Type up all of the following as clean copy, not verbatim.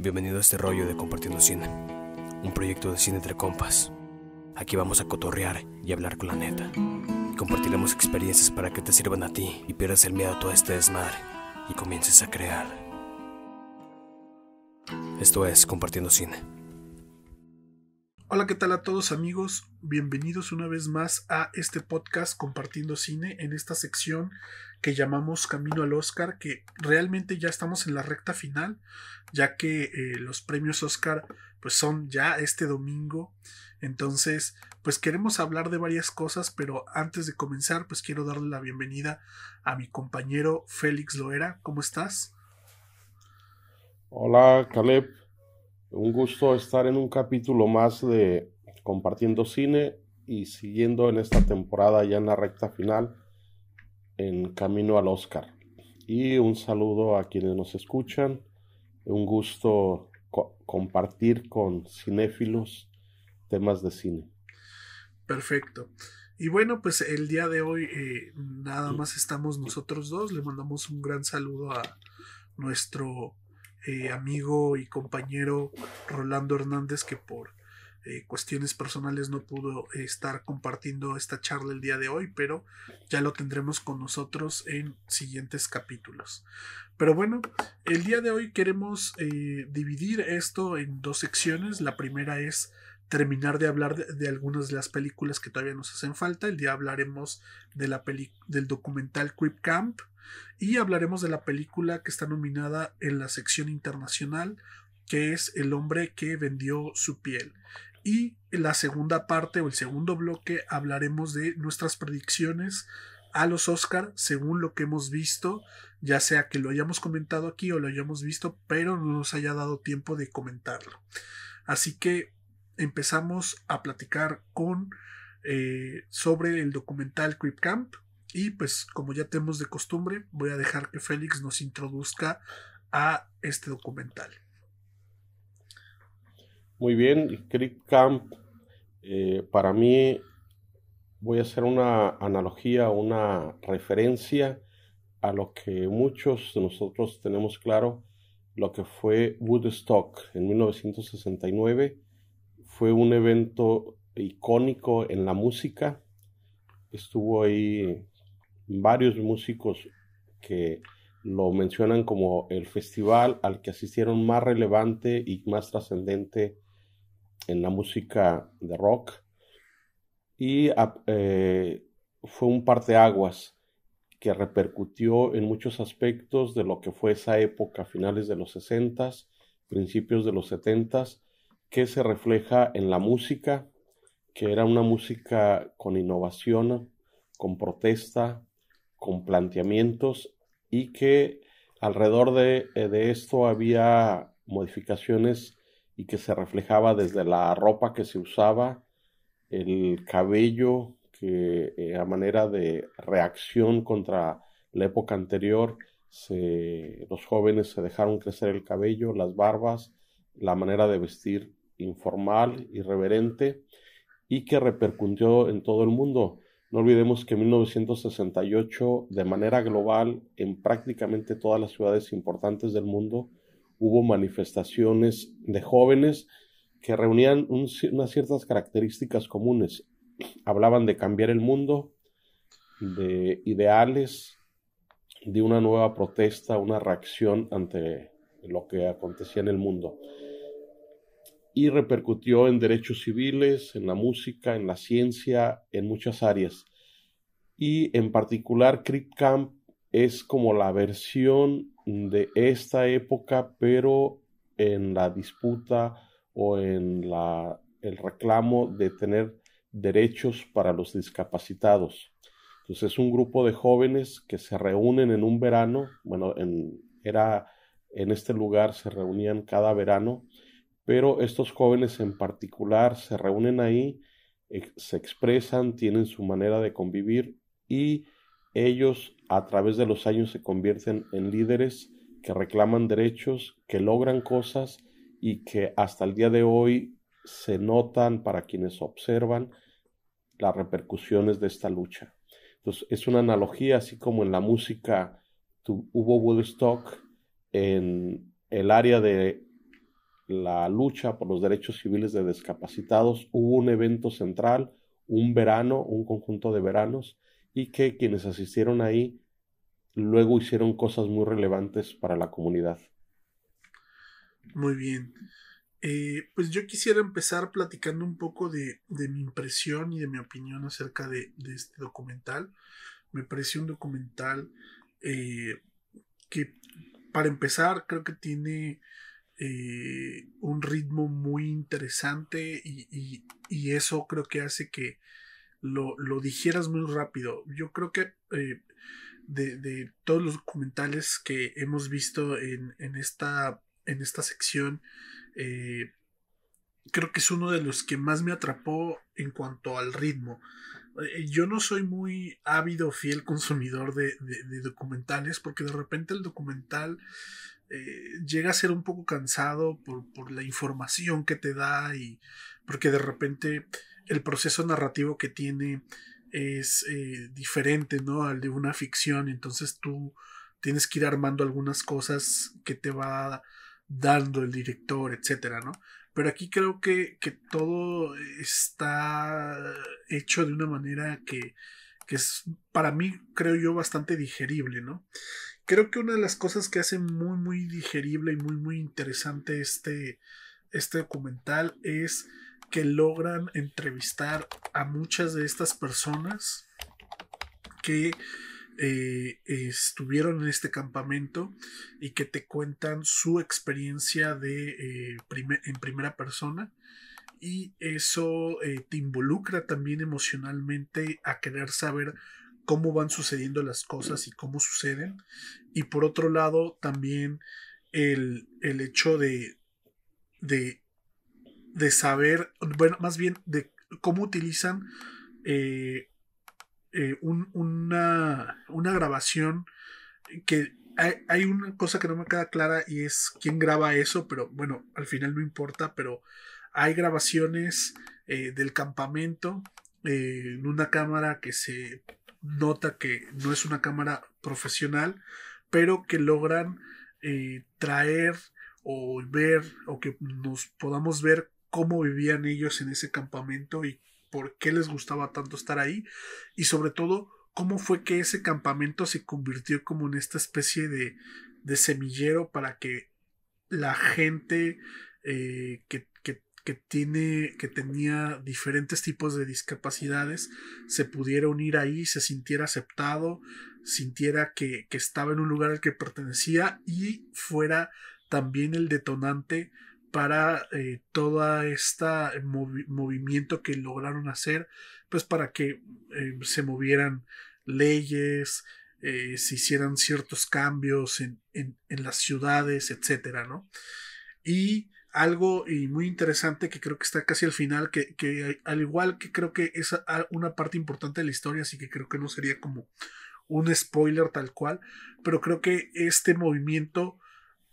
Bienvenido a este rollo de Compartiendo Cine, un proyecto de cine entre compas. Aquí vamos a cotorrear y hablar con la neta. Y compartiremos experiencias para que te sirvan a ti y pierdas el miedo a todo este desmadre y comiences a crear. Esto es Compartiendo Cine. Hola, ¿qué tal a todos amigos? Bienvenidos una vez más a este podcast Compartiendo Cine, en esta sección que llamamos Camino al Oscar, que realmente ya estamos en la recta final, ya que los premios Oscar pues son ya este domingo. Entonces pues queremos hablar de varias cosas, pero antes de comenzar pues quiero darle la bienvenida a mi compañero Félix Loera. ¿Cómo estás? Hola, Caleb. Un gusto estar en un capítulo más de Compartiendo Cine y siguiendo en esta temporada ya en la recta final en Camino al Oscar. Y un saludo a quienes nos escuchan. Un gusto compartir con cinéfilos temas de cine. Perfecto. Y bueno, pues el día de hoy nada más estamos nosotros dos. Le mandamos un gran saludo a nuestro amigo y compañero Rolando Hernández, que por cuestiones personales no pudo estar compartiendo esta charla el día de hoy, pero ya lo tendremos con nosotros en siguientes capítulos. Pero bueno, el día de hoy queremos dividir esto en dos secciones. La primera es terminar de hablar de algunas de las películas que todavía nos hacen falta. El día hablaremos de del documental Creep Camp y hablaremos de la película que está nominada en la sección internacional, que es El hombre que vendió su piel. Y en la segunda parte o el segundo bloque hablaremos de nuestras predicciones a los Oscar según lo que hemos visto, ya sea que lo hayamos comentado aquí o lo hayamos visto pero no nos haya dado tiempo de comentarlo. Así que empezamos a platicar sobre el documental Creep Camp. Y pues como ya tenemos de costumbre, voy a dejar que Félix nos introduzca a este documental. Muy bien, Creep Camp, para mí voy a hacer una analogía, una referencia a lo que muchos de nosotros tenemos claro, lo que fue Woodstock en 1969. Fue un evento icónico en la música. Estuvo ahí varios músicos que lo mencionan como el festival al que asistieron más relevante y más trascendente en la música de rock. Y fue un parteaguas que repercutió en muchos aspectos de lo que fue esa época, finales de los 60s, principios de los 70s, que se refleja en la música, que era una música con innovación, con protesta, con planteamientos, y que alrededor de esto había modificaciones y que se reflejaba desde la ropa que se usaba, el cabello, que a manera de reacción contra la época anterior, los jóvenes se dejaron crecer el cabello, las barbas, la manera de vestir informal, irreverente, y que repercutió en todo el mundo. No olvidemos que en 1968, de manera global, en prácticamente todas las ciudades importantes del mundo, hubo manifestaciones de jóvenes que reunían unas ciertas características comunes. Hablaban de cambiar el mundo, de ideales, de una nueva protesta, una reacción ante lo que acontecía en el mundo. Y repercutió en derechos civiles, en la música, en la ciencia, en muchas áreas. Y en particular Creep Camp es como la versión de esta época, pero en la disputa o en el reclamo de tener derechos para los discapacitados. Entonces es un grupo de jóvenes que se reúnen en un verano, en este lugar se reunían cada verano, pero estos jóvenes en particular se reúnen ahí, se expresan, tienen su manera de convivir y ellos a través de los años se convierten en líderes que reclaman derechos, que logran cosas y que hasta el día de hoy se notan para quienes observan las repercusiones de esta lucha. Entonces es una analogía, así como en la música hubo Woodstock, en el área de la lucha por los derechos civiles de discapacitados, hubo un evento central, un verano, un conjunto de veranos, y que quienes asistieron ahí luego hicieron cosas muy relevantes para la comunidad. Muy bien. Pues yo quisiera empezar platicando un poco de mi impresión y de mi opinión acerca de este documental. Me pareció un documental que, para empezar, creo que tiene un ritmo muy interesante y eso creo que hace que lo digieras muy rápido. Yo creo que de todos los documentales que hemos visto en esta sección, eh, creo que es uno de los que más me atrapó en cuanto al ritmo. Yo no soy muy ávido, fiel consumidor de documentales, porque de repente el documental llega a ser un poco cansado por la información que te da y porque de repente el proceso narrativo que tiene es diferente, ¿no?, al de una ficción. Entonces tú tienes que ir armando algunas cosas que te va dando el director, etcétera, ¿no? Pero aquí creo que todo está hecho de una manera que es, para mí, creo yo, bastante digerible, ¿no? Creo que una de las cosas que hace muy, muy digerible y muy, muy interesante este documental es que logran entrevistar a muchas de estas personas que estuvieron en este campamento y que te cuentan su experiencia en primera persona, y eso te involucra también emocionalmente a querer saber cómo van sucediendo las cosas y cómo suceden. Y por otro lado también el hecho de, de saber, bueno, más bien de cómo utilizan eh, una grabación que hay una cosa que no me queda clara y es quién graba eso, pero bueno, al final no importa, pero hay grabaciones del campamento en una cámara que se nota que no es una cámara profesional, pero que logran traer o ver o que nos podamos ver cómo vivían ellos en ese campamento y por qué les gustaba tanto estar ahí, y sobre todo cómo fue que ese campamento se convirtió como en esta especie de semillero para que la gente que tenía diferentes tipos de discapacidades se pudiera unir ahí, se sintiera aceptado, sintiera que estaba en un lugar al que pertenecía y fuera también el detonante para toda esta movimiento que lograron hacer, pues para que se movieran leyes, se hicieran ciertos cambios en las ciudades, etcétera, ¿no? Y algo muy interesante que creo que está casi al final, que al igual que creo que es una parte importante de la historia, así que creo que no sería como un spoiler tal cual, pero creo que este movimiento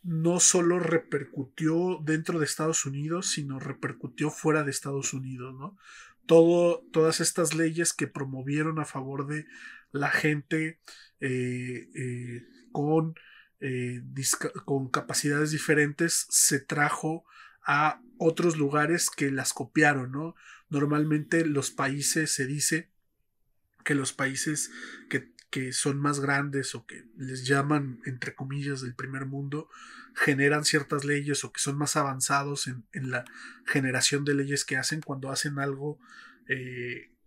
no solo repercutió dentro de Estados Unidos, sino repercutió fuera de Estados Unidos, ¿no? Todas estas leyes que promovieron a favor de la gente con, con capacidades diferentes se trajo a otros lugares que las copiaron, ¿no? Normalmente los países, se dice que los países que son más grandes o que les llaman, entre comillas, del primer mundo, generan ciertas leyes o que son más avanzados en la generación de leyes que hacen cuando hacen algo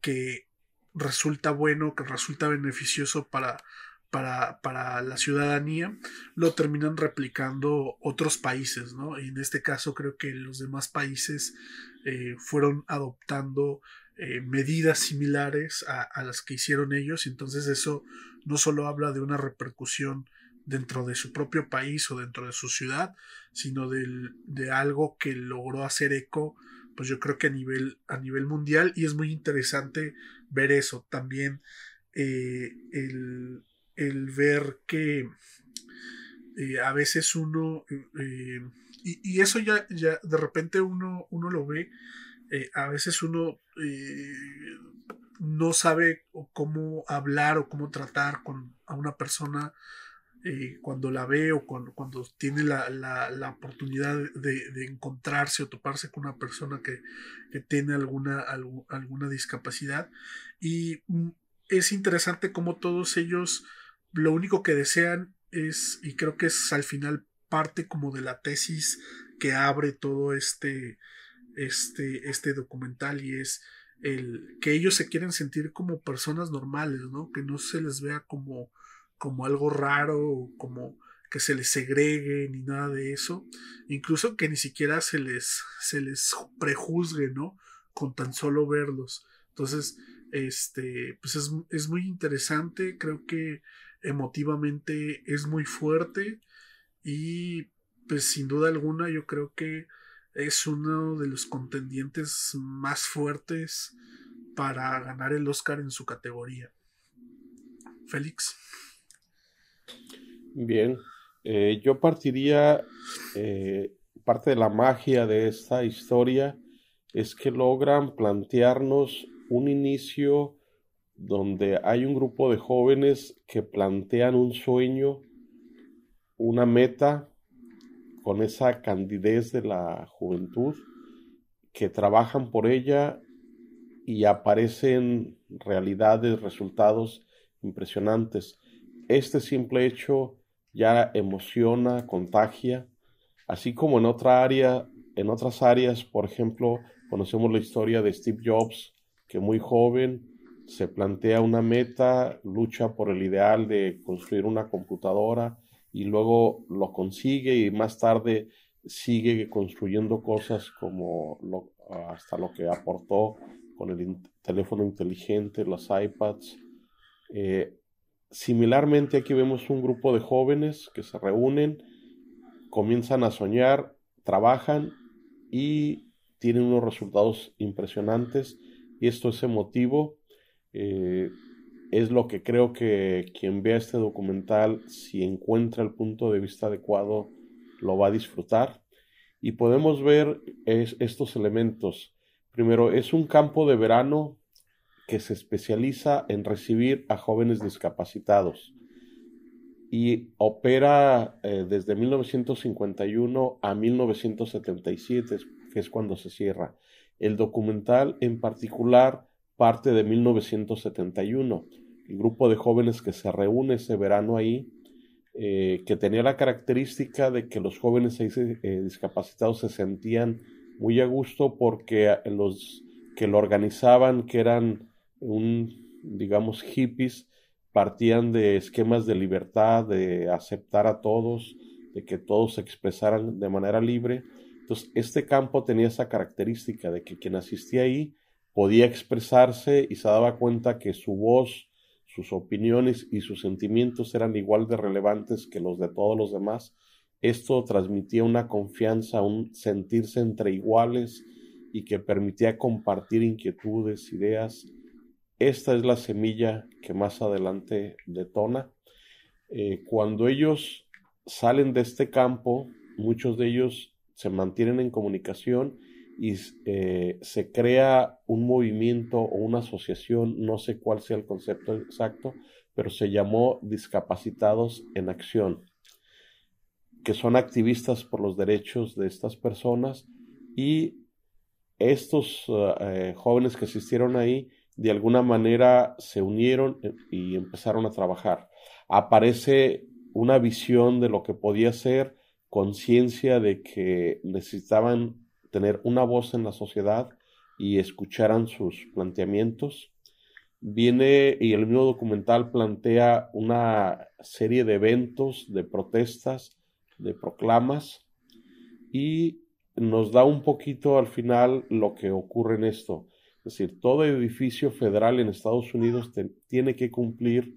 que resulta bueno, que resulta beneficioso para la ciudadanía, lo terminan replicando otros países, ¿no? Y en este caso creo que los demás países fueron adoptando medidas similares a las que hicieron ellos. Entonces eso no solo habla de una repercusión dentro de su propio país o dentro de su ciudad, sino de algo que logró hacer eco, pues yo creo que a nivel mundial, y es muy interesante ver eso también, el ver que a veces uno y eso ya de repente uno lo ve, a veces uno no sabe cómo hablar o cómo tratar a una persona cuando la ve o cuando tiene la oportunidad de encontrarse o toparse con una persona que tiene alguna discapacidad. Y es interesante cómo todos ellos lo único que desean es, y creo que es al final parte como de la tesis que abre todo este documental, y es el que ellos se quieren sentir como personas normales, ¿no? Que no se les vea como algo raro, o como que se les segregue ni nada de eso, incluso que ni siquiera se les prejuzgue, ¿no? Con tan solo verlos. Entonces, pues es muy interesante, creo que emotivamente es muy fuerte, y pues sin duda alguna yo creo que es uno de los contendientes más fuertes para ganar el Oscar en su categoría. Félix. Bien, yo partiría, parte de la magia de esta historia es que logran plantearnos un inicio donde hay un grupo de jóvenes que plantean un sueño, una meta, con esa candidez de la juventud, que trabajan por ella y aparecen realidades, resultados impresionantes. Este simple hecho ya emociona, contagia, así como en otras áreas, por ejemplo, conocemos la historia de Steve Jobs, que muy joven se plantea una meta, lucha por el ideal de construir una computadora y luego lo consigue, y más tarde sigue construyendo cosas como hasta lo que aportó con el teléfono inteligente, los iPads. Eh, Similarmente, aquí vemos un grupo de jóvenes que se reúnen, comienzan a soñar, trabajan y tienen unos resultados impresionantes, y esto es emotivo. Es lo que creo que quien vea este documental, si encuentra el punto de vista adecuado, lo va a disfrutar. Y podemos ver estos elementos. Primero, es un campo de verano que se especializa en recibir a jóvenes discapacitados y opera desde 1951 a 1977, que es cuando se cierra. El documental en particular parte de 1971. El grupo de jóvenes que se reúne ese verano ahí, que tenía la característica de que los jóvenes ahí discapacitados se sentían muy a gusto, porque los que lo organizaban, que eran digamos, hippies, partían de esquemas de libertad, de aceptar a todos, de que todos se expresaran de manera libre. Entonces, este campo tenía esa característica de que quien asistía ahí podía expresarse y se daba cuenta que su voz, sus opiniones y sus sentimientos eran igual de relevantes que los de todos los demás. Esto transmitía una confianza, un sentirse entre iguales, y que permitía compartir inquietudes, ideas. Esta es la semilla que más adelante detona. Cuando ellos salen de este campo, muchos de ellos se mantienen en comunicación y se crea un movimiento o una asociación, no sé cuál sea el concepto exacto, pero se llamó Discapacitados en Acción, que son activistas por los derechos de estas personas, y estos jóvenes que asistieron ahí de alguna manera se unieron y empezaron a trabajar. Aparece una visión de lo que podía ser, conciencia de que necesitaban tener una voz en la sociedad y escucharan sus planteamientos. Viene y el mismo documental plantea una serie de eventos, de protestas, de proclamas, y nos da un poquito al final lo que ocurre en esto. Es decir, todo edificio federal en Estados Unidos tiene que cumplir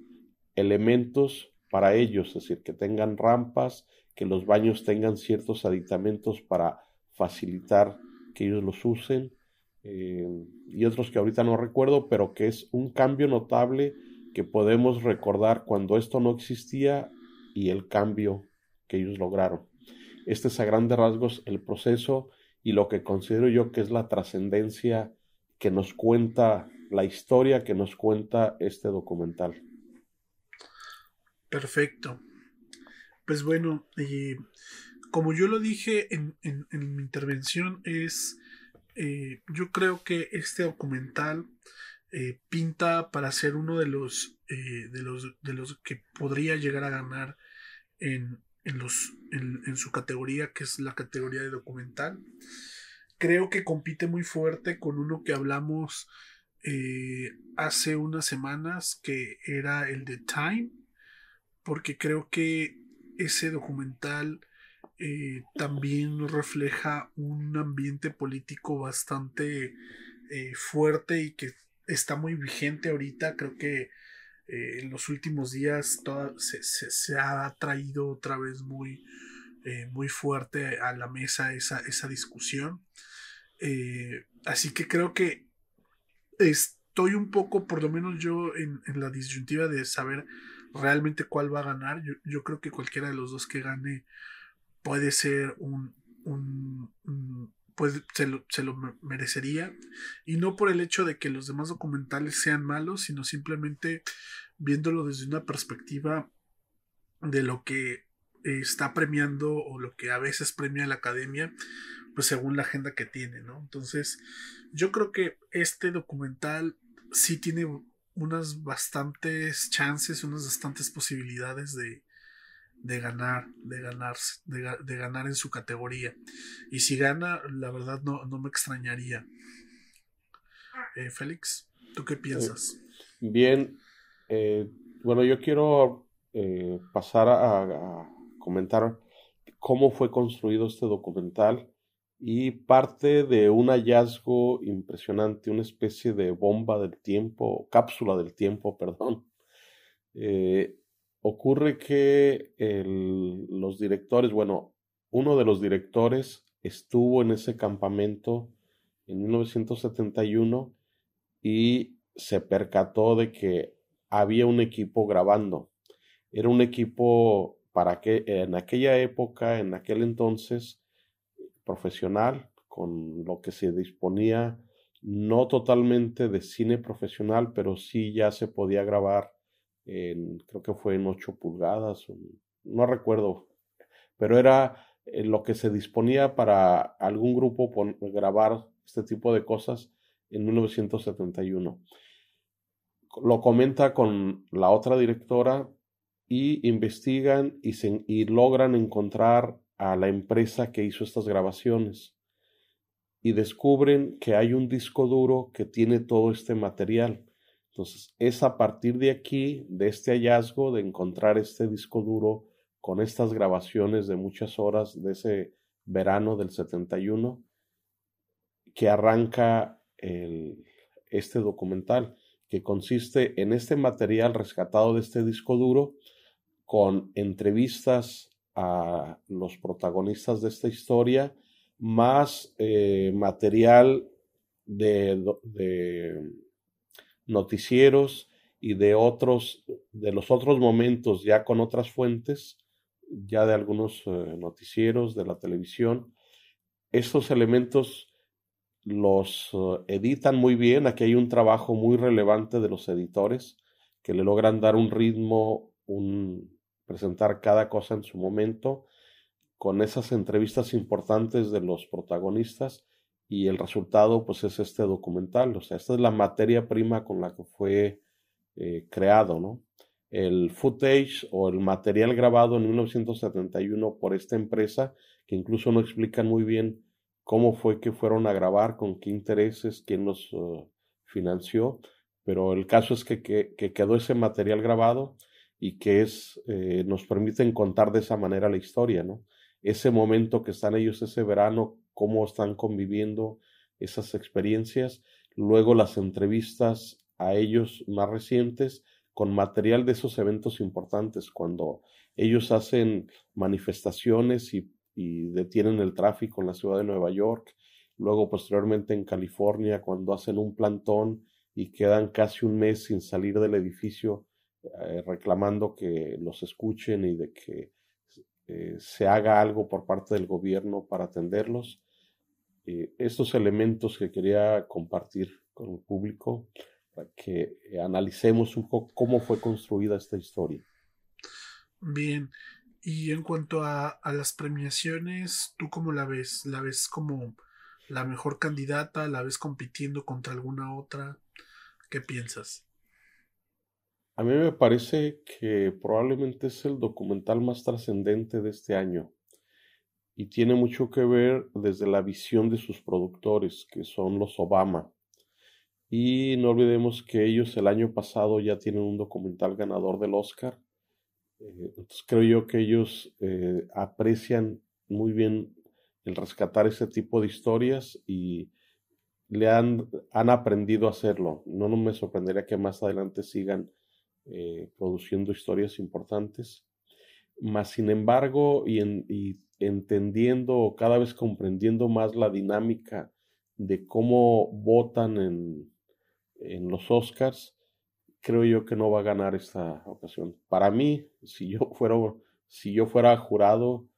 elementos para ellos, es decir, que tengan rampas, que los baños tengan ciertos aditamentos para facilitar que ellos los usen, y otros que ahorita no recuerdo, pero que es un cambio notable que podemos recordar cuando esto no existía y el cambio que ellos lograron. Este es a grandes rasgos el proceso y lo que considero yo que es la trascendencia que nos cuenta, la historia que nos cuenta este documental. Perfecto. Pues bueno, como yo lo dije en mi intervención, yo creo que este documental pinta para ser uno de los que podría llegar a ganar en su categoría, que es la categoría de documental. Creo que compite muy fuerte con uno que hablamos hace unas semanas, que era el de Time, porque creo que ese documental también refleja un ambiente político bastante fuerte y que está muy vigente ahorita. Creo que en los últimos días se ha traído otra vez muy fuerte a la mesa esa discusión. Así que creo que estoy un poco, por lo menos yo, en la disyuntiva de saber realmente cuál va a ganar. Yo creo que cualquiera de los dos que gane puede ser pues se lo merecería. Y no por el hecho de que los demás documentales sean malos, sino simplemente viéndolo desde una perspectiva de lo que está premiando o lo que a veces premia la academia, pues según la agenda que tiene, ¿no? Entonces, yo creo que este documental sí tiene unas bastantes chances, unas bastantes posibilidades de ganar en su categoría. Y si gana, la verdad no me extrañaría. Félix, ¿tú qué Eh, piensas? Bien, eh, bueno, yo quiero pasar a comentar cómo fue construido este documental y parte de un hallazgo impresionante, una especie de bomba del tiempo, cápsula del tiempo, perdón. Eh, Ocurre que los directores, bueno, uno de los directores estuvo en ese campamento en 1971 y se percató de que había un equipo grabando. Era un equipo para que en aquella época, en aquel entonces, profesional, con lo que se disponía, no totalmente de cine profesional, pero sí ya se podía grabar creo que fue en 8 pulgadas, no recuerdo, pero era lo que se disponía para algún grupo grabar este tipo de cosas en 1971. Lo comenta con la otra directora y investigan y logran encontrar a la empresa que hizo estas grabaciones y descubren que hay un disco duro que tiene todo este material. Entonces, es a partir de aquí, de este hallazgo, de encontrar este disco duro con estas grabaciones de muchas horas de ese verano del 71, que arranca este documental, que consiste en este material rescatado de este disco duro, con entrevistas a los protagonistas de esta historia, más material de noticieros y de los otros momentos ya con otras fuentes, ya de algunos noticieros de la televisión. Estos elementos los editan muy bien. Aquí hay un trabajo muy relevante de los editores que le logran dar un ritmo, presentar cada cosa en su momento, con esas entrevistas importantes de los protagonistas, y el resultado pues es este documental. O sea, esta es la materia prima con la que fue creado, ¿no? El footage o el material grabado en 1971 por esta empresa, que incluso no explican muy bien cómo fue que fueron a grabar, con qué intereses, quién los financió, pero el caso es que quedó ese material grabado y que nos permiten contar de esa manera la historia, ¿no? Ese momento que están ellos ese verano, cómo están conviviendo esas experiencias, luego las entrevistas a ellos más recientes con material de esos eventos importantes, cuando ellos hacen manifestaciones y detienen el tráfico en la ciudad de Nueva York, luego posteriormente en California, cuando hacen un plantón y quedan casi un mes sin salir del edificio, reclamando que los escuchen y de que se haga algo por parte del gobierno para atenderlos. Estos elementos que quería compartir con el público para que analicemos un poco cómo fue construida esta historia. Bien. Y en cuanto a las premiaciones, ¿tú cómo la ves? ¿La ves como la mejor candidata? ¿La ves compitiendo contra alguna otra? ¿Qué piensas? A mí me parece que probablemente es el documental más trascendente de este año y tiene mucho que ver desde la visión de sus productores, que son los Obama. Y no olvidemos que ellos el año pasado ya tienen un documental ganador del Oscar. Entonces creo yo que ellos aprecian muy bien el rescatar ese tipo de historias y han aprendido a hacerlo. No, no me sorprendería que más adelante sigan produciendo historias importantes. Mas, sin embargo, y entendiendo, cada vez comprendiendo más la dinámica de cómo votan en los Oscars, creo yo que no va a ganar esta ocasión. Para mí, si yo fuera jurado,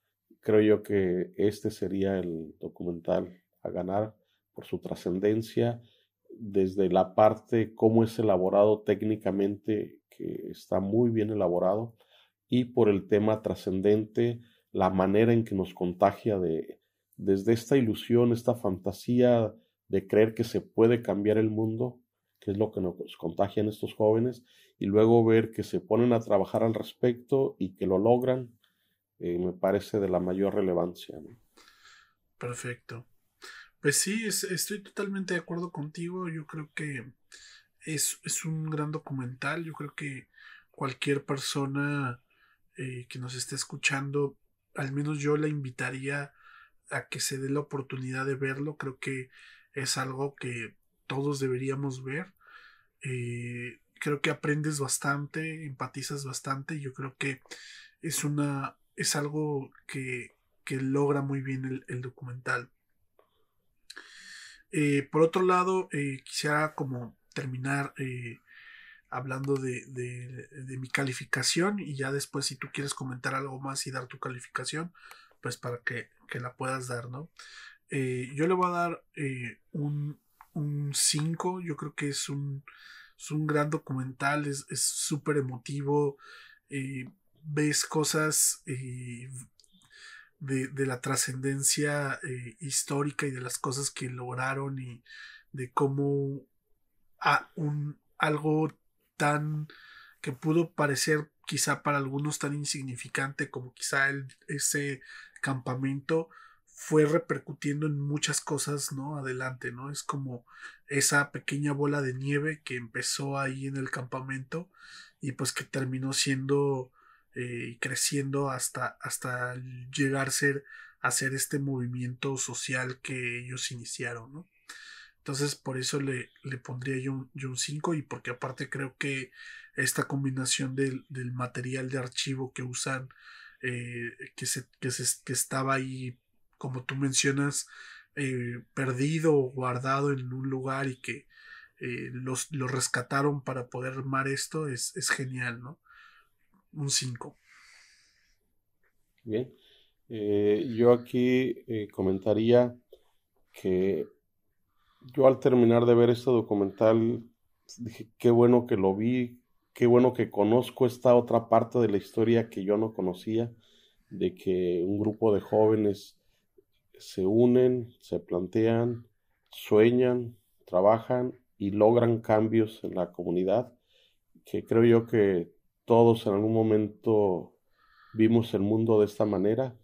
creo yo que este sería el documental a ganar por su trascendencia, desde la parte cómo es elaborado técnicamente, que está muy bien elaborado, y por el tema trascendente, la manera en que nos contagia desde esta ilusión, esta fantasía de creer que se puede cambiar el mundo, que es lo que nos contagian estos jóvenes, y luego ver que se ponen a trabajar al respecto y que lo logran, me parece de la mayor relevancia, ¿no? Perfecto. Pues sí, estoy totalmente de acuerdo contigo. Yo creo que es un gran documental. Yo creo que cualquier persona que nos esté escuchando, al menos yo la invitaría a que se dé la oportunidad de verlo. Creo que es algo que todos deberíamos ver. Creo que aprendes bastante, empatizas bastante. Yo creo que es algo que logra muy bien el documental. Por otro lado, quisiera como terminar hablando de mi calificación y ya después si tú quieres comentar algo más y dar tu calificación, pues para que la puedas dar, ¿no? Yo le voy a dar un 5. Yo creo que es un gran documental, es súper emotivo, ves cosas de la trascendencia histórica y de las cosas que lograron y de cómo algo tan que pudo parecer quizá para algunos tan insignificante como quizá ese campamento fue repercutiendo en muchas cosas, ¿no? Adelante, ¿no? Es como esa pequeña bola de nieve que empezó ahí en el campamento y pues que terminó siendo y creciendo hasta llegar a ser este movimiento social que ellos iniciaron, ¿no? Entonces por eso le pondría yo un 5 y porque aparte creo que esta combinación del material de archivo que usan, que estaba ahí, como tú mencionas, perdido o guardado en un lugar y que lo rescataron para poder armar esto, es genial, ¿no? Un 5. Bien, yo aquí comentaría que yo al terminar de ver este documental dije, qué bueno que lo vi, qué bueno que conozco esta otra parte de la historia que yo no conocía, de que un grupo de jóvenes se unen, se plantean, sueñan, trabajan y logran cambios en la comunidad, que creo yo que todos en algún momento vimos el mundo de esta manera.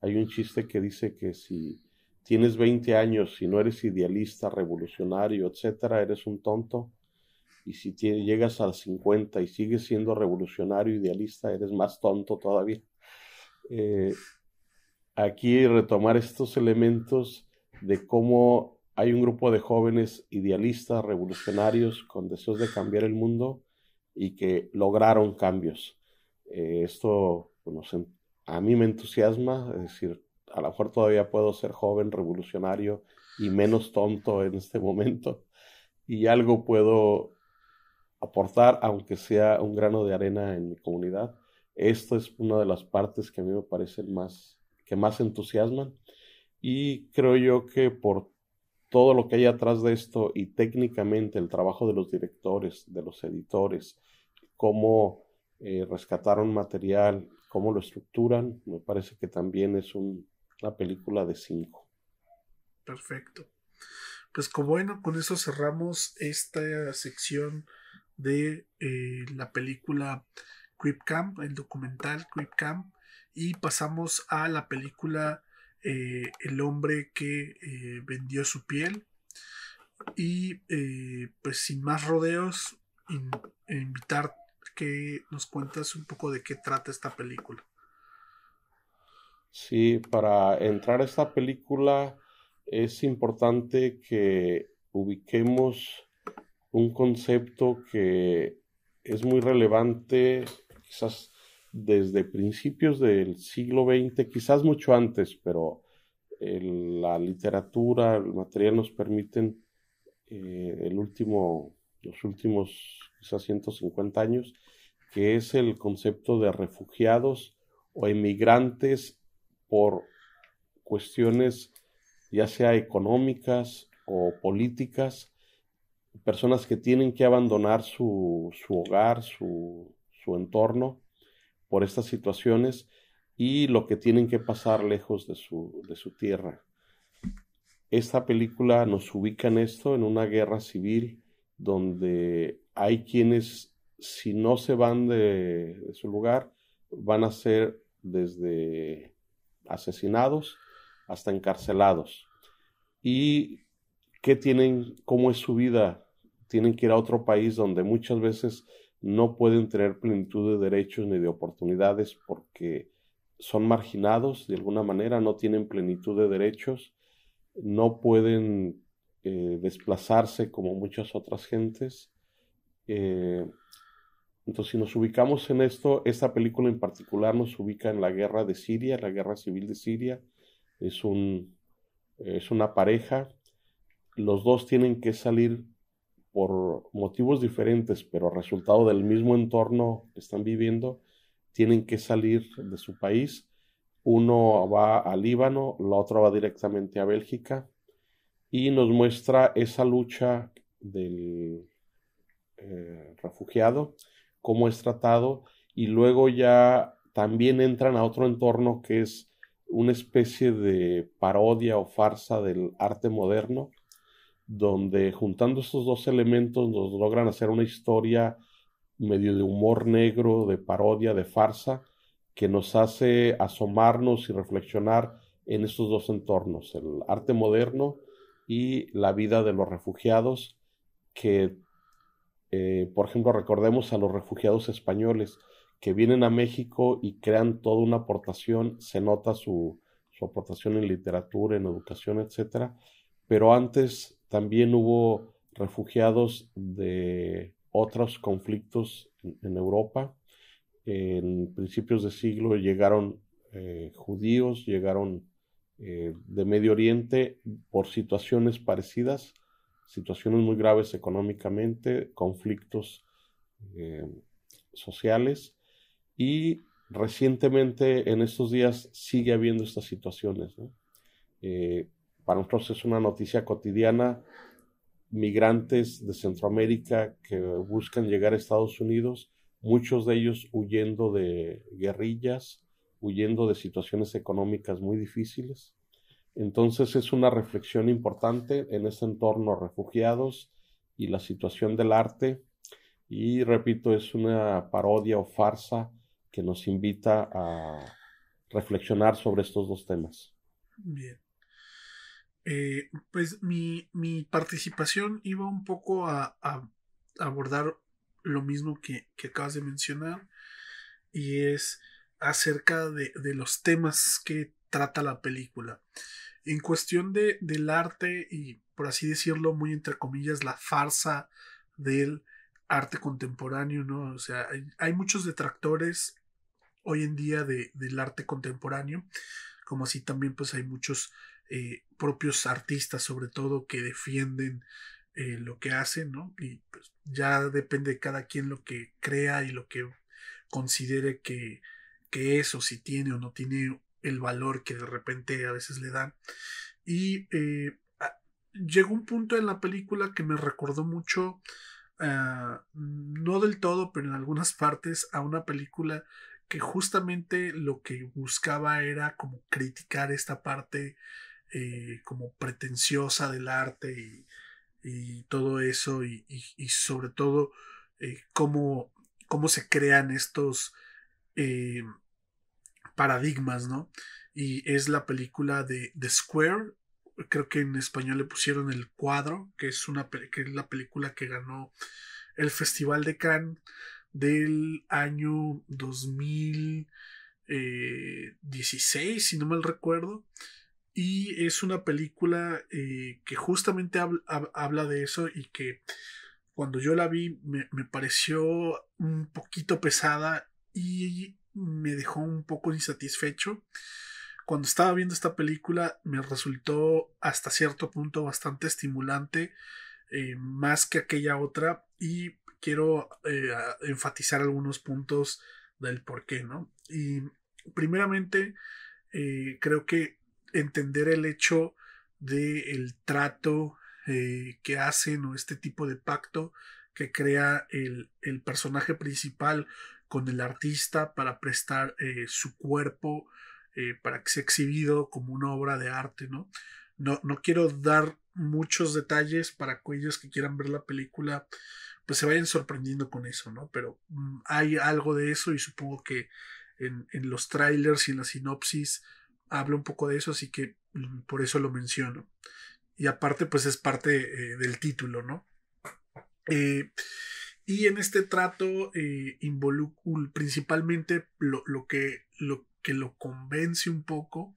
Hay un chiste que dice que si tienes 20 años y no eres idealista, revolucionario, etcétera, eres un tonto. Y si llegas a 50 y sigues siendo revolucionario, idealista, eres más tonto todavía. Aquí retomar estos elementos de cómo hay un grupo de jóvenes idealistas, revolucionarios, con deseos de cambiar el mundo y que lograron cambios. Esto bueno, a mí me entusiasma, es decir, a lo mejor todavía puedo ser joven, revolucionario y menos tonto en este momento y algo puedo aportar, aunque sea un grano de arena en mi comunidad. Esto es una de las partes que a mí me parecen que más entusiasman y creo yo que por todo lo que hay atrás de esto y técnicamente el trabajo de los directores, de los editores, cómo rescataron material cómo lo estructuran. Me parece que también es una película de 5. Perfecto. Pues como bueno, con eso cerramos esta sección de la película Creep Camp, el documental Creep Camp, y pasamos a la película El hombre que vendió su piel. Y pues sin más rodeos, invitar que nos cuentas un poco de qué trata esta película. Sí, para entrar a esta película es importante que ubiquemos un concepto que es muy relevante, quizás desde principios del siglo XX, quizás mucho antes, pero la literatura, el material nos permiten los últimos quizás 150 años, que es el concepto de refugiados o emigrantes por cuestiones ya sea económicas o políticas, personas que tienen que abandonar su hogar, su entorno por estas situaciones y lo que tienen que pasar lejos de su tierra. Esta película nos ubica en esto, en una guerra civil donde hay quienes, si no se van de su lugar, van a ser desde asesinados hasta encarcelados. ¿Y qué tienen? ¿Cómo es su vida? Tienen que ir a otro país donde muchas veces no pueden tener plenitud de derechos ni de oportunidades porque son marginados de alguna manera, no tienen plenitud de derechos, no pueden desplazarse como muchas otras gentes. Entonces, si nos ubicamos en esto, esta película en particular nos ubica en la guerra de Siria, la guerra civil de Siria. Es una pareja. Los dos tienen que salir por motivos diferentes, pero resultado del mismo entorno que están viviendo, tienen que salir de su país. Uno va a Líbano, la otra va directamente a Bélgica y nos muestra esa lucha del refugiado, cómo es tratado, y luego ya también entran a otro entorno que es una especie de parodia o farsa del arte moderno, donde juntando estos dos elementos nos logran hacer una historia medio de humor negro, de parodia, de farsa, que nos hace asomarnos y reflexionar en estos dos entornos, el arte moderno y la vida de los refugiados, que por ejemplo, recordemos a los refugiados españoles que vienen a México y crean toda una aportación, se nota su aportación en literatura, en educación, etcétera, pero antes también hubo refugiados de otros conflictos en Europa. En principios de siglo llegaron judíos, llegaron de Medio Oriente por situaciones parecidas, situaciones muy graves económicamente, conflictos sociales, y recientemente en estos días sigue habiendo estas situaciones, ¿no? Para nosotros es una noticia cotidiana, migrantes de Centroamérica que buscan llegar a Estados Unidos, muchos de ellos huyendo de guerrillas, huyendo de situaciones económicas muy difíciles. Entonces es una reflexión importante en ese entorno refugiados y la situación del arte, y repito, es una parodia o farsa que nos invita a reflexionar sobre estos dos temas. Bien. Pues mi participación iba un poco a abordar lo mismo que acabas de mencionar, y es acerca de los temas que trata la película. En cuestión del arte y, por así decirlo, muy entre comillas, la farsa del arte contemporáneo, ¿no? O sea, hay muchos detractores hoy en día del arte contemporáneo, como así también pues hay muchos propios artistas, sobre todo, que defienden lo que hacen, ¿no? Y pues ya depende de cada quien lo que crea y lo que considere que es, o si tiene o no tiene el valor que de repente a veces le dan. Y llegó un punto en la película que me recordó mucho, no del todo, pero en algunas partes, a una película que justamente lo que buscaba era como criticar esta parte como pretenciosa del arte y todo eso y sobre todo cómo, cómo se crean estos eh, paradigmas, ¿no? Y es la película de The Square, creo que en español le pusieron El Cuadro, que es, que es la película que ganó el Festival de Cannes del año 2016, si no mal recuerdo. Y es una película que justamente habla de eso y que cuando yo la vi me pareció un poquito pesada y me dejó un poco insatisfecho. Cuando estaba viendo esta película me resultó hasta cierto punto bastante estimulante, más que aquella otra, y quiero enfatizar algunos puntos del por qué, ¿no? Y primeramente, creo que entender el hecho del trato que hacen o este tipo de pacto que crea el personaje principal con el artista para prestar su cuerpo para que sea exhibido como una obra de arte, ¿no? No quiero dar muchos detalles para aquellos que quieran ver la película, pues se vayan sorprendiendo con eso, ¿no? Pero hay algo de eso y supongo que en los trailers y en la sinopsis habla un poco de eso, así que por eso lo menciono. Y aparte, pues es parte del título, ¿no? Y en este trato principalmente lo que lo convence un poco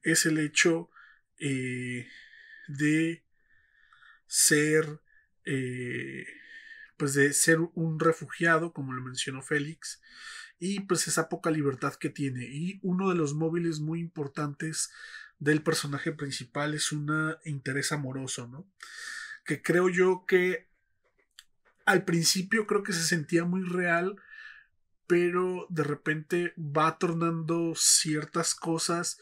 es el hecho de ser pues de ser un refugiado, como lo mencionó Félix, y pues esa poca libertad que tiene. Y uno de los móviles muy importantes del personaje principal es un interés amoroso, ¿no? Que creo yo que al principio creo que se sentía muy real, pero de repente va tornando ciertas cosas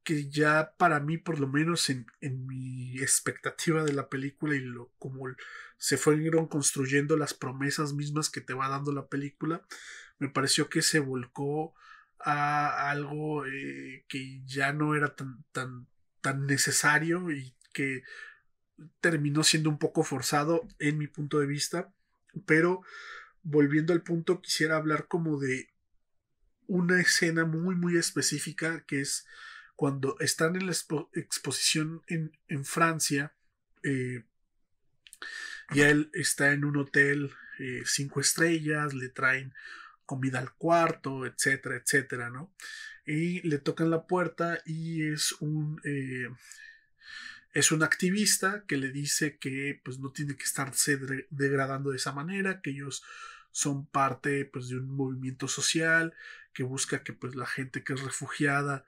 que ya para mí, por lo menos en mi expectativa de la película y como se fueron construyendo las promesas mismas que te va dando la película, me pareció que se volcó a algo que ya no era tan necesario y que terminó siendo un poco forzado en mi punto de vista. Pero volviendo al punto, quisiera hablar como de una escena muy específica, que es cuando están en la exposición en Francia, eh, y él está en un hotel 5 estrellas, le traen comida al cuarto, etcétera, etcétera, ¿no? Y le tocan la puerta y es un activista que le dice que pues no tiene que estarse degradando de esa manera, que ellos son parte pues de un movimiento social que busca que pues la gente que es refugiada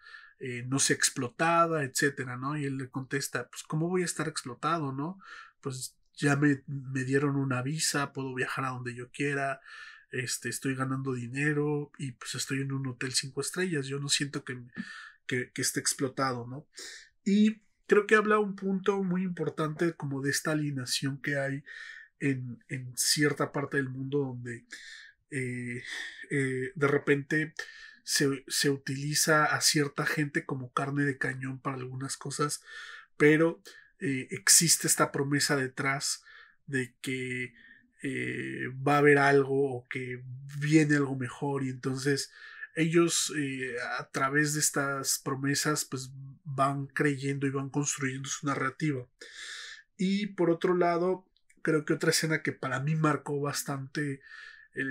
no sea explotada, etcétera, ¿no? Y él le contesta, pues ¿cómo voy a estar explotado, no? Pues ya me dieron una visa, puedo viajar a donde yo quiera, estoy ganando dinero y pues estoy en un hotel 5 estrellas, yo no siento que esté explotado, ¿no? Y creo que habla un punto muy importante como de esta alienación que hay en cierta parte del mundo donde de repente se utiliza a cierta gente como carne de cañón para algunas cosas, pero existe esta promesa detrás de que va a haber algo o que viene algo mejor, y entonces ellos a través de estas promesas pues van creyendo y van construyendo su narrativa. Y por otro lado, creo que otra escena que para mí marcó bastante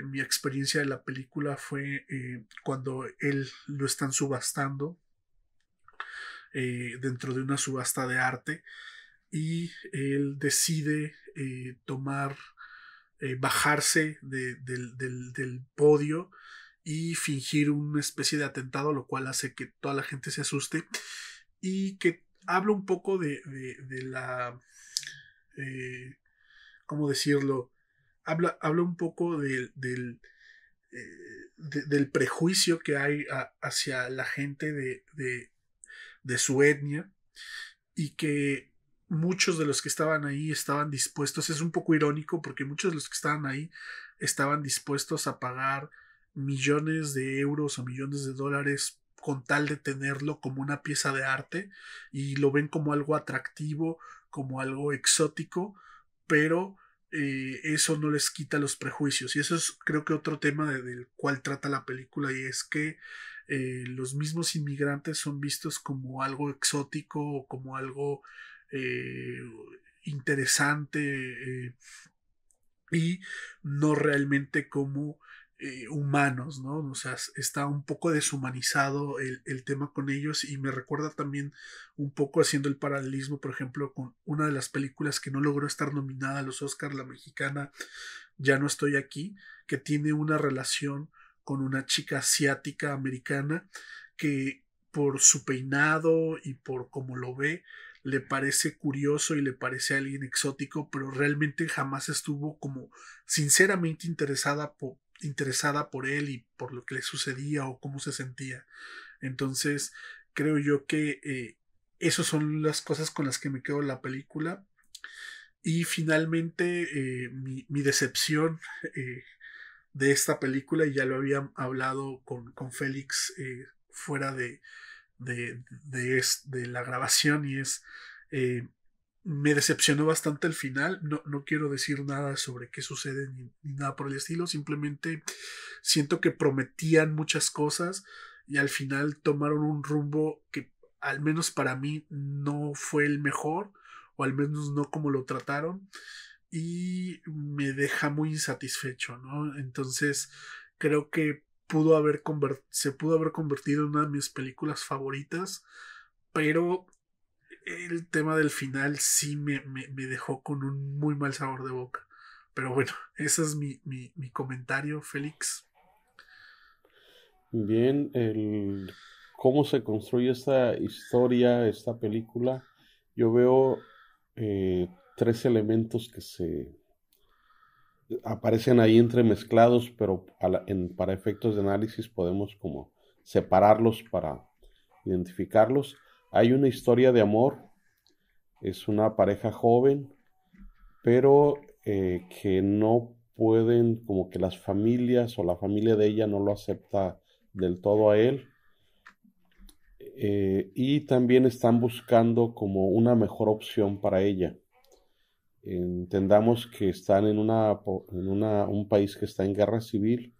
mi experiencia de la película fue cuando él lo están subastando dentro de una subasta de arte, y él decide bajarse del podio y fingir una especie de atentado, lo cual hace que toda la gente se asuste, y que habla un poco de la ¿cómo decirlo? Habla un poco del prejuicio que hay hacia la gente de su etnia, y que muchos de los que estaban ahí estaban dispuestos, es un poco irónico porque muchos de los que estaban ahí estaban dispuestos a pagar millones de euros o millones de dólares con tal de tenerlo como una pieza de arte y lo ven como algo atractivo, como algo exótico, pero eso no les quita los prejuicios. Y eso es creo que otro tema del cual trata la película, y es que los mismos inmigrantes son vistos como algo exótico o como algo eh, interesante, y no realmente como humanos, ¿no? O sea, está un poco deshumanizado el tema con ellos, y me recuerda también un poco haciendo el paralelismo, por ejemplo, con una de las películas que no logró estar nominada a los Oscars, la mexicana Ya no estoy aquí, que tiene una relación con una chica asiática americana que por su peinado y por cómo lo ve, le parece curioso y le parece alguien exótico, pero realmente jamás estuvo como sinceramente interesada por él y por lo que le sucedía o cómo se sentía. Entonces, creo yo que esas son las cosas con las que me quedo en la película. Y finalmente, mi decepción de esta película, y ya lo había hablado con Félix fuera de la grabación, y es, me decepcionó bastante el final. No, no quiero decir nada sobre qué sucede ni nada por el estilo, simplemente siento que prometían muchas cosas y al final tomaron un rumbo que al menos para mí no fue el mejor, o al menos no como lo trataron, y me deja muy insatisfecho, ¿no? Entonces creo que se pudo haber convertido en una de mis películas favoritas, pero el tema del final sí me dejó con un muy mal sabor de boca. Pero bueno, ese es mi comentario, Félix. Bien, cómo se construye esta historia, esta película, yo veo tres elementos que se aparecen ahí entremezclados, pero para efectos de análisis podemos como separarlos para identificarlos. Hay una historia de amor, es una pareja joven, pero que no pueden, como que las familias o la familia de ella no lo acepta del todo a él. Y también están buscando como una mejor opción para ella. Entendamos que están en un país que está en guerra civil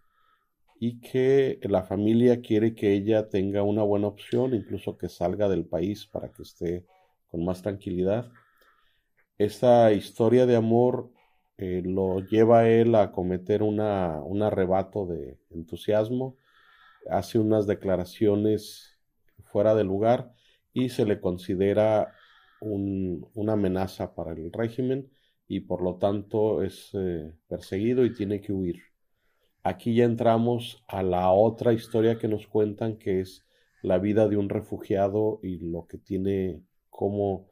y que la familia quiere que ella tenga una buena opción, incluso que salga del país para que esté con más tranquilidad. Esta historia de amor lo lleva a él a cometer un arrebato de entusiasmo, hace unas declaraciones fuera de lugar y se le considera una amenaza para el régimen y por lo tanto es perseguido y tiene que huir. Aquí ya entramos a la otra historia que nos cuentan, que es la vida de un refugiado y lo que cómo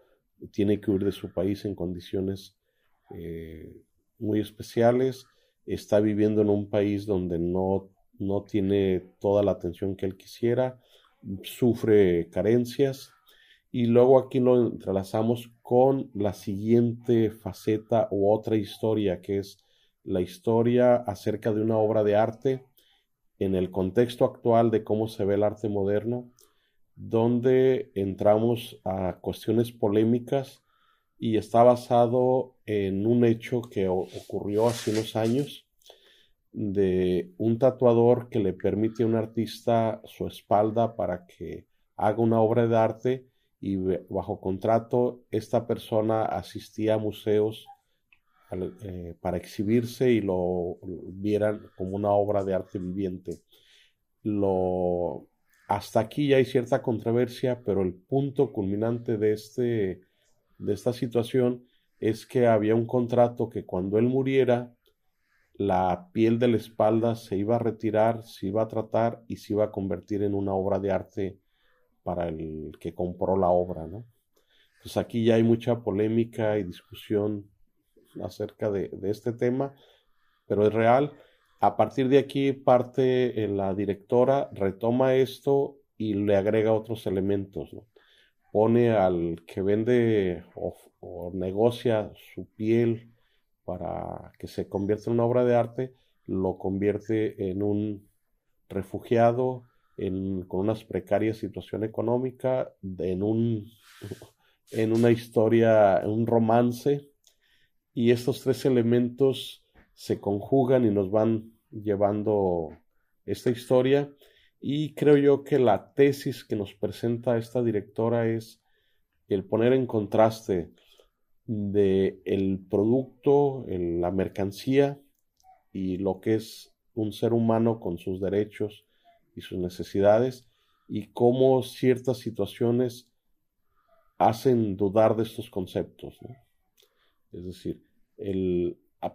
tiene que huir de su país en condiciones muy especiales. Está viviendo en un país donde no tiene toda la atención que él quisiera, sufre carencias, y luego aquí lo entrelazamos con la siguiente faceta u otra historia, que es la historia acerca de una obra de arte en el contexto actual de cómo se ve el arte moderno, donde entramos a cuestiones polémicas y está basado en un hecho que ocurrió hace unos años, de un tatuador que le permite a un artista su espalda para que haga una obra de arte, y bajo contrato esta persona asistía a museos para exhibirse y lo vieran como una obra de arte viviente. Hasta aquí ya hay cierta controversia, pero el punto culminante de esta situación es que había un contrato que cuando él muriera, la piel de la espalda se iba a retirar, se iba a tratar y se iba a convertir en una obra de arte para el que compró la obra, ¿no? Pues aquí ya hay mucha polémica y discusión acerca de este tema, pero es real. A partir de aquí parte la directora, retoma esto y le agrega otros elementos, ¿no? Pone al que vende o negocia su piel para que se convierta en una obra de arte, lo convierte en un refugiado con una precaria situación económica en una historia, en un romance, y estos tres elementos se conjugan y nos van llevando esta historia. Y creo yo que la tesis que nos presenta esta directora es el poner en contraste de el producto, la mercancía y lo que es un ser humano con sus derechos y sus necesidades, y cómo ciertas situaciones hacen dudar de estos conceptos, ¿no? Es decir,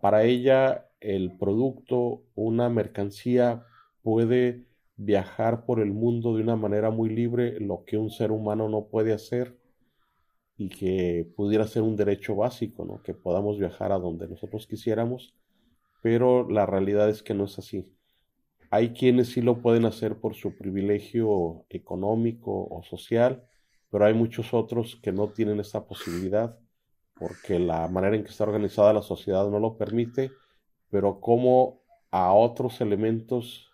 para ella el producto, una mercancía, puede viajar por el mundo de una manera muy libre, lo que un ser humano no puede hacer, y que pudiera ser un derecho básico, ¿no? Que podamos viajar a donde nosotros quisiéramos, pero la realidad es que no es así. Hay quienes sí lo pueden hacer por su privilegio económico o social, pero hay muchos otros que no tienen esta posibilidad porque la manera en que está organizada la sociedad no lo permite, pero como a otros elementos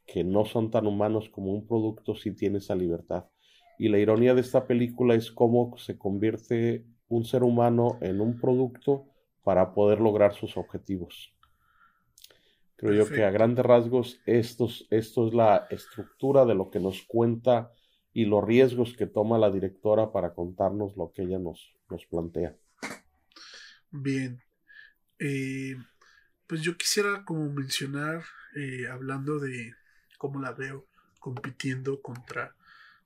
que no son tan humanos como un producto sí tiene esa libertad. Y la ironía de esta película es cómo se convierte un ser humano en un producto para poder lograr sus objetivos. Creo yo que a grandes rasgos esto es la estructura de lo que nos cuenta y los riesgos que toma la directora para contarnos lo que ella nos plantea. Bien. Pues yo quisiera como mencionar, hablando de cómo la veo compitiendo contra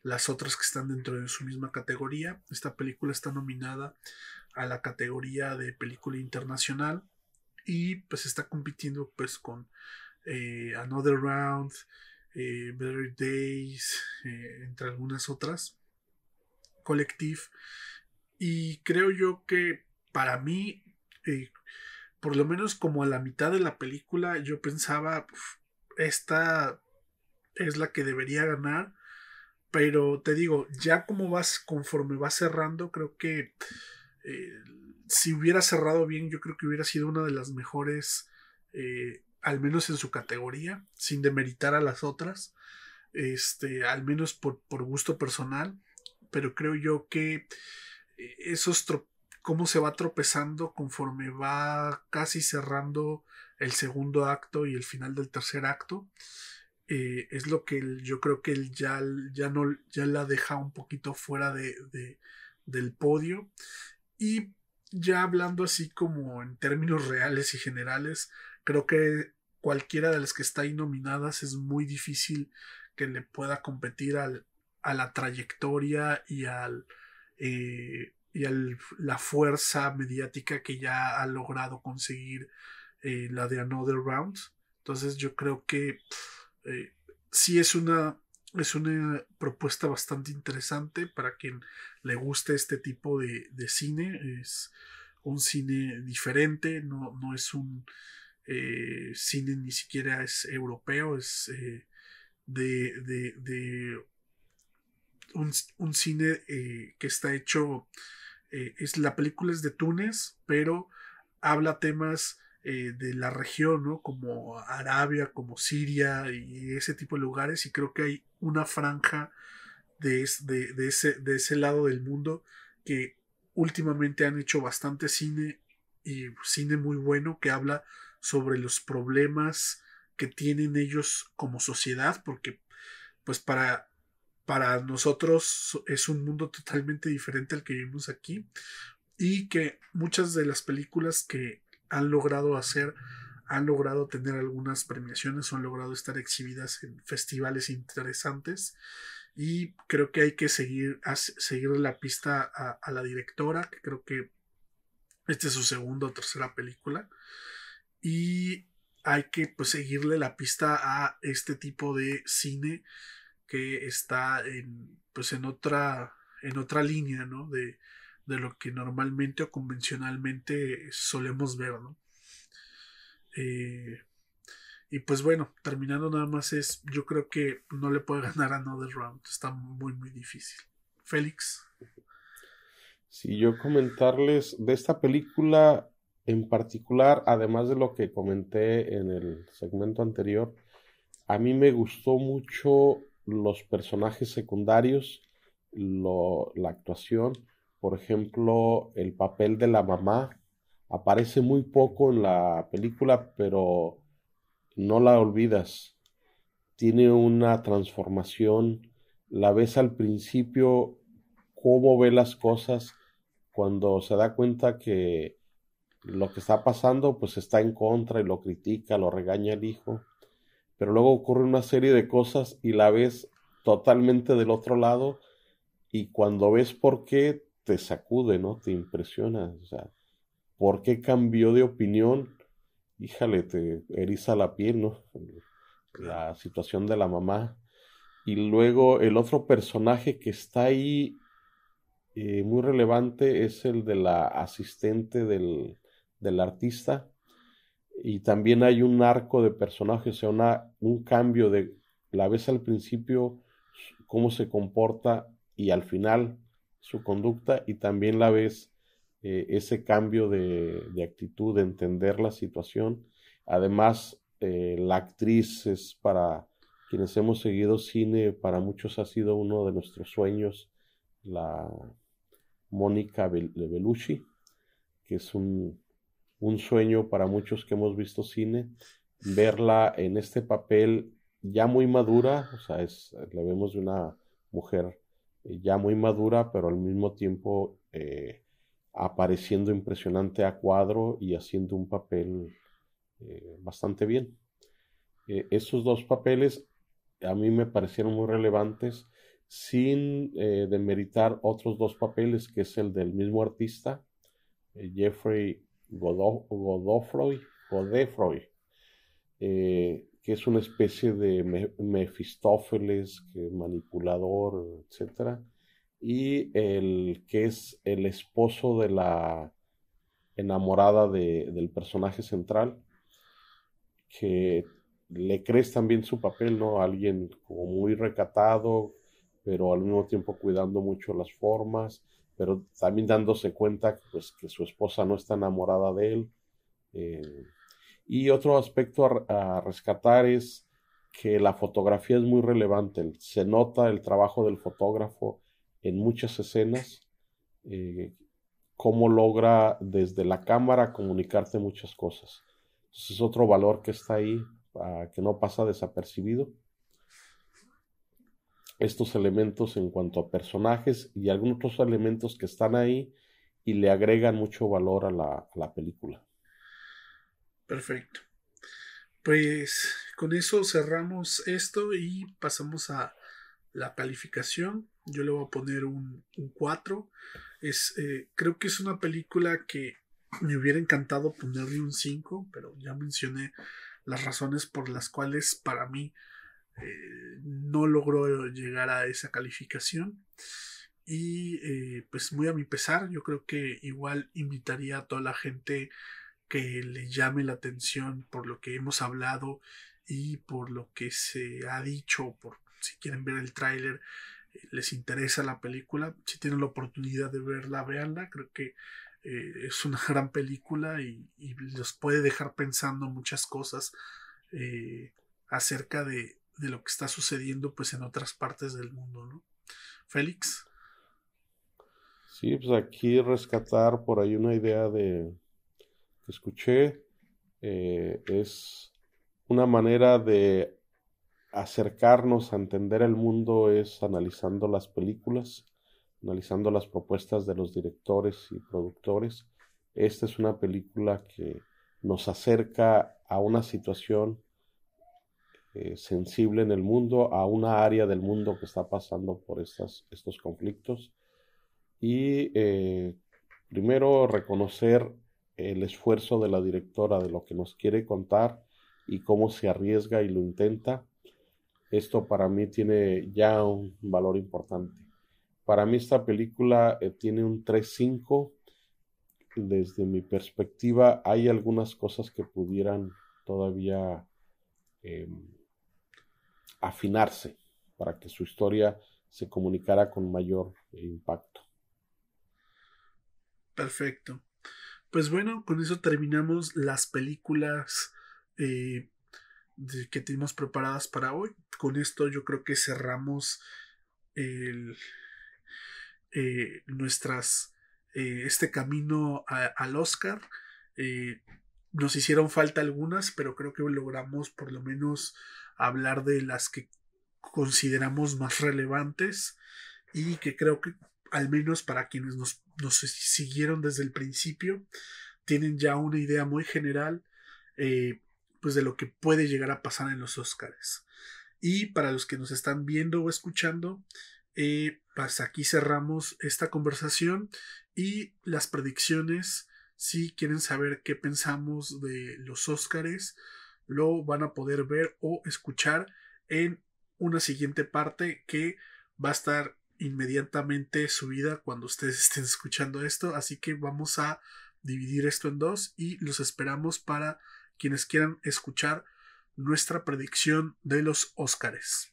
las otras que están dentro de su misma categoría. Esta película está nominada a la categoría de película internacional y pues está compitiendo pues con Another Round, Better Days, entre algunas otras, Collective. Y creo yo que para mí, por lo menos como a la mitad de la película, yo pensaba, esta es la que debería ganar. Pero te digo, ya conforme va cerrando, creo que si hubiera cerrado bien, yo creo que hubiera sido una de las mejores, al menos en su categoría, sin demeritar a las otras, al menos por gusto personal. Pero creo yo que cómo se va tropezando conforme va casi cerrando el segundo acto y el final del tercer acto. Es lo que yo creo que él ya la deja un poquito fuera del podio. Y ya hablando así como en términos reales y generales, creo que cualquiera de las que está ahí nominadas es muy difícil que le pueda competir a la trayectoria y la fuerza mediática que ya ha logrado conseguir la de Another Round. Entonces yo creo que sí es una propuesta bastante interesante para quien le guste este tipo de cine. Es un cine diferente, no es un cine, ni siquiera es europeo, es de un cine que está hecho, la película es de Túnez, pero habla temas de la región, ¿no? Como Arabia, como Siria y ese tipo de lugares, y creo que hay una franja de ese lado del mundo que últimamente han hecho bastante cine, y cine muy bueno, que habla sobre los problemas que tienen ellos como sociedad, porque pues para nosotros es un mundo totalmente diferente al que vivimos aquí, y que muchas de las películas que han logrado tener algunas premiaciones, o han logrado estar exhibidas en festivales interesantes. Y creo que hay que seguirle la pista a la directora, que creo que esta es su segunda o tercera película, y hay que pues seguirle la pista a este tipo de cine que está en otra línea, ¿no? De lo que normalmente o convencionalmente solemos ver, ¿no? Y pues bueno, terminando nada más, yo creo que no le puede ganar a Another Round, está muy muy difícil. Félix. Si yo comentarles de esta película en particular, además de lo que comenté en el segmento anterior, a mí me gustó mucho los personajes secundarios, la actuación. Por ejemplo, el papel de la mamá aparece muy poco en la película, pero no la olvidas. Tiene una transformación, la ves al principio, cómo ve las cosas, cuando se da cuenta que lo que está pasando, pues está en contra y lo critica, lo regaña el hijo, pero luego ocurre una serie de cosas y la ves totalmente del otro lado, y cuando ves por qué, te sacude, ¿no? Te impresiona, o sea, ¿por qué cambió de opinión? Híjale, te eriza la piel, ¿no? Claro. La situación de la mamá. Y luego el otro personaje que está ahí, muy relevante, es el de la asistente del artista. Y también hay un arco de personajes, o sea, un cambio de la ves al principio cómo se comporta y al final su conducta, y también la ves, ese cambio de actitud, de entender la situación. Además, la actriz es, para quienes hemos seguido cine, para muchos ha sido uno de nuestros sueños, la Mónica Bellucci, que es un sueño para muchos que hemos visto cine, verla en este papel ya muy madura, o sea, la vemos de una mujer, ya muy madura, pero al mismo tiempo, apareciendo impresionante a cuadro y haciendo un papel, bastante bien. Esos dos papeles a mí me parecieron muy relevantes, sin demeritar otros dos papeles, que es el del mismo artista, Jeffrey Godefroy, que es una especie de Mefistófeles, manipulador, etcétera, y el que es el esposo de la enamorada del personaje central, que le crees también su papel, ¿no? Alguien como muy recatado, pero al mismo tiempo cuidando mucho las formas, pero también dándose cuenta, pues, que su esposa no está enamorada de él. Eh, y otro aspecto a rescatar es que la fotografía es muy relevante. Se nota el trabajo del fotógrafo en muchas escenas, eh, cómo logra desde la cámara comunicarte muchas cosas. Entonces es otro valor que está ahí, que no pasa desapercibido. Estos elementos en cuanto a personajes y algunos otros elementos que están ahí y le agregan mucho valor a la película. Perfecto. Pues con eso cerramos esto y pasamos a la calificación. Yo le voy a poner un 4. Creo que es una película que me hubiera encantado ponerle un 5, pero ya mencioné las razones por las cuales para mí no logró llegar a esa calificación. Y pues muy a mi pesar, yo creo que igual invitaría a toda la gente que le llame la atención por lo que hemos hablado y por lo que se ha dicho, por si quieren ver el tráiler, les interesa la película, si tienen la oportunidad de verla, véanla, creo que es una gran película y los puede dejar pensando muchas cosas acerca de lo que está sucediendo pues en otras partes del mundo, ¿no? Félix. Sí, pues aquí rescatar por ahí una idea que escuché, es una manera de acercarnos a entender el mundo, es analizando las películas, analizando las propuestas de los directores y productores. Esta es una película que nos acerca a una situación, sensible en el mundo, a una área del mundo que está pasando por estos conflictos. Y primero reconocer el esfuerzo de la directora, de lo que nos quiere contar y cómo se arriesga y lo intenta. Esto para mí tiene ya un valor importante. Para mí esta película, tiene un 3.5. Desde mi perspectiva hay algunas cosas que pudieran todavía, eh, afinarse para que su historia se comunicara con mayor impacto. Perfecto. Pues bueno, con eso terminamos las películas eh, que tenemos preparadas para hoy. Con esto yo creo que cerramos este camino al Oscar. Nos hicieron falta algunas, pero creo que logramos por lo menos hablar de las que consideramos más relevantes y que creo que al menos para quienes nos siguieron desde el principio tienen ya una idea muy general pues de lo que puede llegar a pasar en los Oscars. Y para los que nos están viendo o escuchando, pues aquí cerramos esta conversación y las predicciones. Si quieren saber qué pensamos de los Óscares, lo van a poder ver o escuchar en una siguiente parte que va a estar inmediatamente subida cuando ustedes estén escuchando esto. Así que vamos a dividir esto en dos y los esperamos para quienes quieran escuchar nuestra predicción de los Óscares.